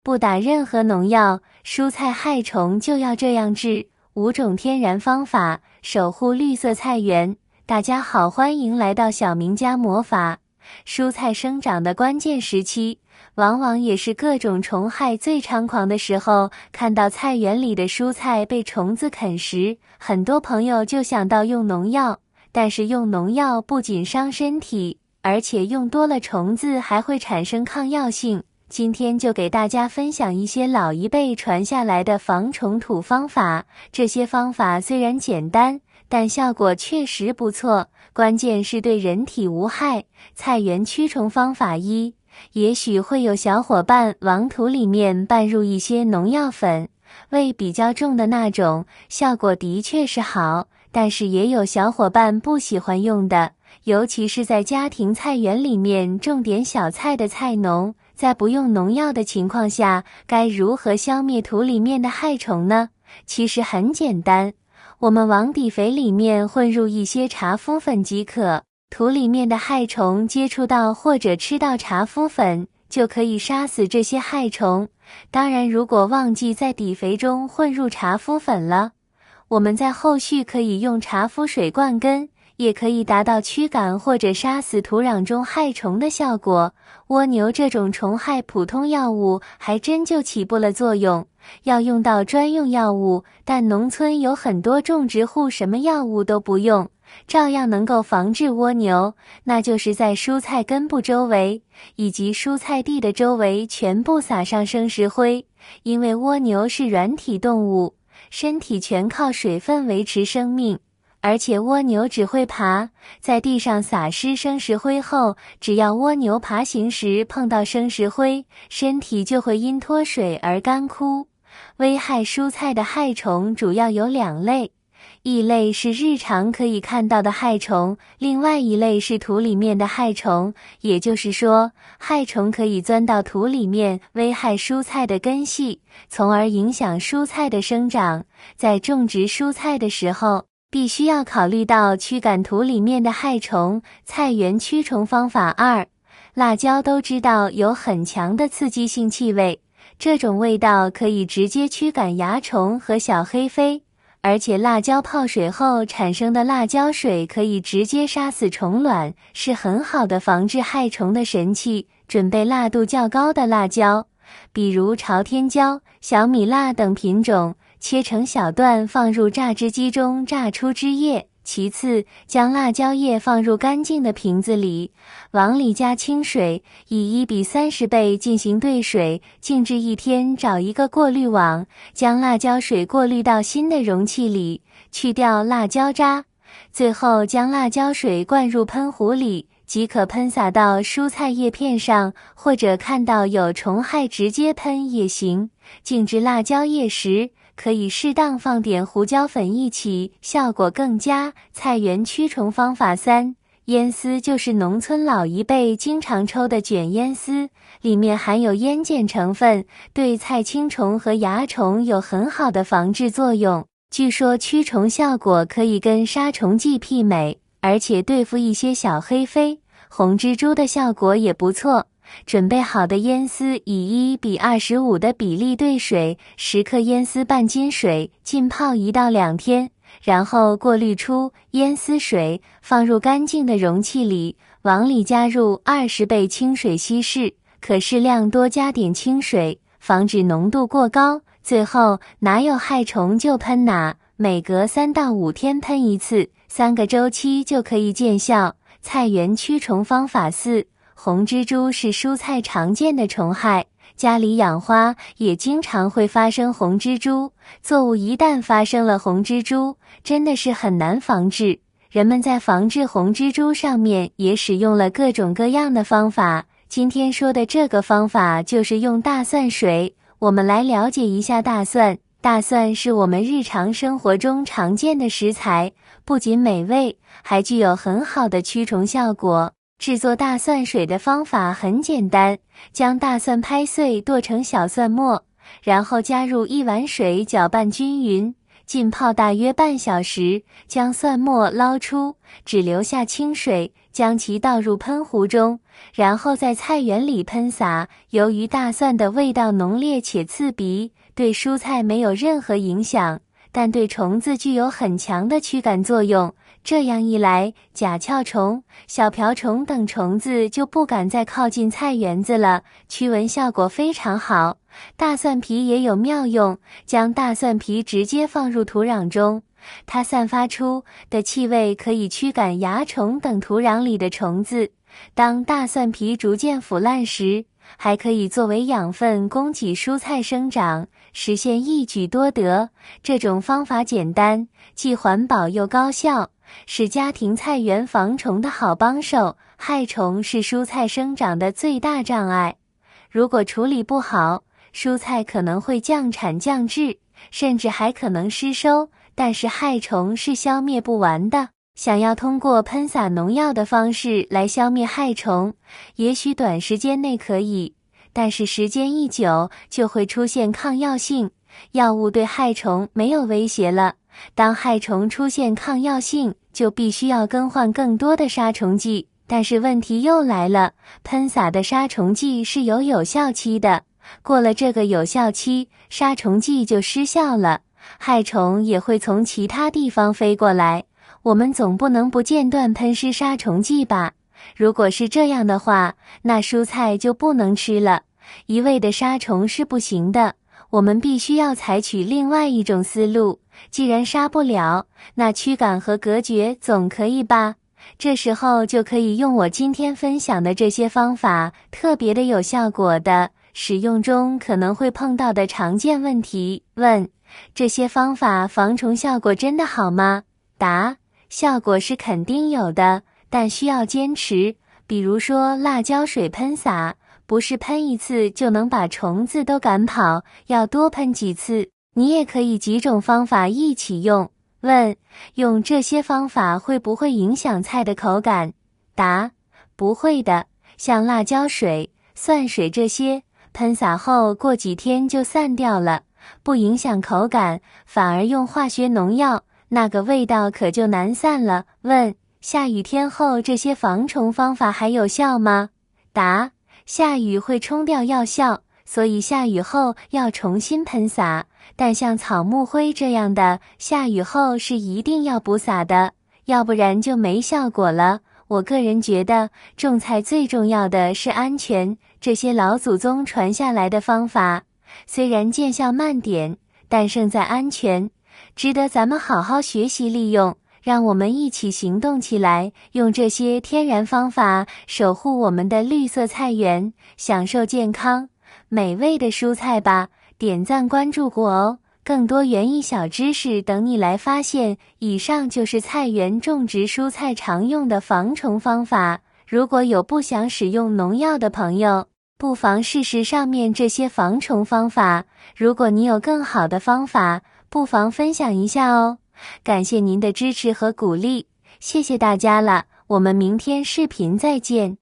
不打任何农药，蔬菜害虫就要这样治。5种天然方法，守护绿色菜园。大家好，欢迎来到小明家魔法。蔬菜生长的关键时期，往往也是各种虫害最猖狂的时候。看到菜园里的蔬菜被虫子啃食，很多朋友就想到用农药，但是用农药不仅伤身体，而且用多了虫子还会产生抗药性。今天就给大家分享一些老一辈传下来的防虫土方法，这些方法虽然简单，但效果确实不错，关键是对人体无害。菜园驱虫方法1，也许会有小伙伴往土里面拌入一些农药粉，味比较重的那种，效果的确是好，但是也有小伙伴不喜欢用的，尤其是在家庭菜园里面种点小菜的菜农，在不用农药的情况下，该如何消灭土里面的害虫呢？其实很简单，我们往底肥里面混入一些茶麸粉即可。土里面的害虫接触到或者吃到茶麸粉，就可以杀死这些害虫。当然，如果忘记在底肥中混入茶麸粉了，我们在后续可以用茶麸水灌根，也可以达到驱赶或者杀死土壤中害虫的效果。蜗牛这种虫害普通药物还真就起不了作用，要用到专用药物，但农村有很多种植户什么药物都不用，照样能够防治蜗牛，那就是在蔬菜根部周围以及蔬菜地的周围全部撒上生石灰。因为蜗牛是软体动物，身体全靠水分维持生命，而且蜗牛只会爬，在地上撒施生石灰后，只要蜗牛爬行时碰到生石灰，身体就会因脱水而干枯。危害蔬菜的害虫主要有2类，一类是日常可以看到的害虫，另外一类是土里面的害虫，也就是说，害虫可以钻到土里面，危害蔬菜的根系，从而影响蔬菜的生长。在种植蔬菜的时候，必须要考虑到驱赶土里面的害虫。菜园驱虫方法2，辣椒都知道有很强的刺激性气味，这种味道可以直接驱赶蚜虫和小黑飞，而且辣椒泡水后产生的辣椒水可以直接杀死虫卵，是很好的防治害虫的神器。准备辣度较高的辣椒，比如朝天椒、小米辣等品种，切成小段放入榨汁机中榨出汁液。其次，将辣椒叶放入干净的瓶子里，往里加清水，以1:30倍进行兑水，静置1天，找一个过滤网，将辣椒水过滤到新的容器里，去掉辣椒渣。最后将辣椒水灌入喷壶里，即可喷洒到蔬菜叶片上，或者看到有虫害直接喷也行。静置辣椒叶时，可以适当放点胡椒粉一起，效果更佳。菜园驱虫方法3，烟丝就是农村老一辈经常抽的卷烟丝，里面含有烟碱成分，对菜青虫和蚜虫有很好的防治作用。据说驱虫效果可以跟杀虫剂媲美，而且对付一些小黑飞、红蜘蛛的效果也不错。准备好的烟丝以1:25的比例兑水，10克烟丝半斤水，浸泡1到2天，然后过滤出烟丝水，放入干净的容器里，往里加入20倍清水稀释，可适量多加点清水，防止浓度过高。最后哪有害虫就喷哪，每隔3到5天喷一次，3个周期就可以见效。菜园驱虫方法4，红蜘蛛是蔬菜常见的虫害，家里养花也经常会发生红蜘蛛，作物一旦发生了红蜘蛛，真的是很难防治。人们在防治红蜘蛛上面也使用了各种各样的方法，今天说的这个方法就是用大蒜水。我们来了解一下大蒜。大蒜是我们日常生活中常见的食材，不仅美味，还具有很好的驱虫效果。制作大蒜水的方法很简单，将大蒜拍碎剁成小蒜末，然后加入1碗水搅拌均匀，浸泡大约半小时，将蒜末捞出，只留下清水，将其倒入喷壶中，然后在菜园里喷洒。由于大蒜的味道浓烈且刺鼻，对蔬菜没有任何影响，但对虫子具有很强的驱赶作用。这样一来，甲壳虫、小瓢虫等虫子就不敢再靠近菜园子了，驱蚊效果非常好。大蒜皮也有妙用，将大蒜皮直接放入土壤中，它散发出的气味可以驱赶蚜虫等土壤里的虫子。当大蒜皮逐渐腐烂时，还可以作为养分供给蔬菜生长，实现一举多得。这种方法简单，既环保又高效，是家庭菜园防虫的好帮手。害虫是蔬菜生长的最大障碍，如果处理不好，蔬菜可能会降产降质，甚至还可能失收。但是害虫是消灭不完的，想要通过喷洒农药的方式来消灭害虫，也许短时间内可以，但是时间一久就会出现抗药性，药物对害虫没有威胁了。当害虫出现抗药性，就必须要更换更多的杀虫剂。但是问题又来了，喷洒的杀虫剂是有效期的，过了这个有效期，杀虫剂就失效了，害虫也会从其他地方飞过来。我们总不能不间断喷施杀虫剂吧？如果是这样的话，那蔬菜就不能吃了。一味的杀虫是不行的，我们必须要采取另外一种思路。既然杀不了，那驱赶和隔绝总可以吧？这时候就可以用我今天分享的这些方法，特别的有效果的。使用中可能会碰到的常见问题：问，这些方法防虫效果真的好吗？答，效果是肯定有的，但需要坚持。比如说辣椒水喷洒，不是喷一次就能把虫子都赶跑，要多喷几次。你也可以几种方法一起用。问，用这些方法会不会影响菜的口感？答，不会的，像辣椒水、蒜水这些，喷洒后过几天就散掉了，不影响口感，反而用化学农药，那个味道可就难散了。问，下雨天后这些防虫方法还有效吗？答，下雨会冲掉药效，所以下雨后要重新喷洒，但像草木灰这样的，下雨后是一定要补洒的，要不然就没效果了。我个人觉得，种菜最重要的是安全，这些老祖宗传下来的方法，虽然见效慢点，但胜在安全，值得咱们好好学习利用。让我们一起行动起来，用这些天然方法守护我们的绿色菜园，享受健康美味的蔬菜吧。点赞关注我哦，更多园艺小知识等你来发现。以上就是菜园种植蔬菜常用的防虫方法，如果有不想使用农药的朋友，不妨试试上面这些防虫方法。如果你有更好的方法，不妨分享一下哦。感谢您的支持和鼓励，谢谢大家了，我们明天视频再见。